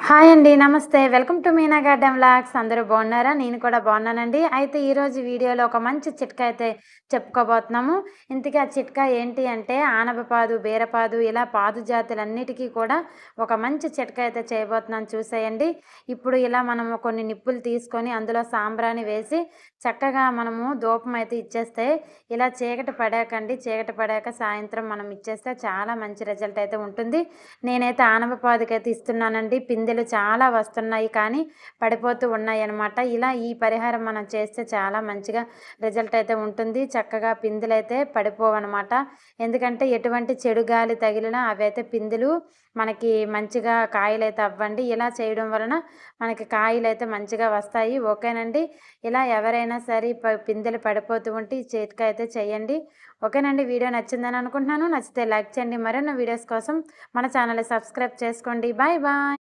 Hi అండి. నమస్తే. Welcome to Meena garden vlogs. అందరూ బాగున్నారా? నేను కూడా బాగున్నానండి. అయితే ఈరోజు వీడియోలో ఒక మంచి చిట్కా అయితే చెప్పుకోబోతున్నాము. ఇంతకీ ఆ చిట్కా ఏంటి అంటే ఆనపపాదు, బీరపాదు ఇలా పాదు జాతులన్నిటికీ కూడా ఒక మంచి చిట్కా అయితే చేయబోతున్నాను చూసేయండి. ఇప్పుడు ఇలా మనము కొన్ని నిప్పులు తీసుకొని అందులో సాంబ్రాణి వేసి చక్కగా మనము ధూపం అయితే ఇచ్చేస్తే ఇలా చీకటి పడాక సాయంత్రం మనం ఇచ్చేస్తే చాలా మంచి రిజల్ట్ అయితే ఉంటుంది. నేనైతే ఆనపపాదుకైతే ఇస్తున్నానండి. పిందెలు చాలా వస్తున్నాయి కానీ పడిపోతూ ఉన్నాయన్నమాట. ఇలా ఈ పరిహారం మనం చేస్తే చాలా మంచిగా రిజల్ట్ అయితే ఉంటుంది. చక్కగా పిందెలైతే పడిపోవన్నమాట. ఎందుకంటే ఎటువంటి చెడు గాలి తగిలినా అవైతే పిందెలు మనకి మంచిగా కాయలైతే అవ్వండి. ఇలా చేయడం వలన మనకి కాయలైతే మంచిగా వస్తాయి. ఓకేనండి. ఇలా ఎవరైనా సరే పిందెలు పడిపోతూ ఉంటే ఈ చిట్కా అయితే చేయండి. ఓకేనండి. వీడియో నచ్చిందని అనుకుంటున్నాను. నచ్చితే లైక్ చేయండి. మరిన్ని వీడియోస్ కోసం మన ఛానల్ని సబ్స్క్రైబ్ చేసుకోండి. Bye bye.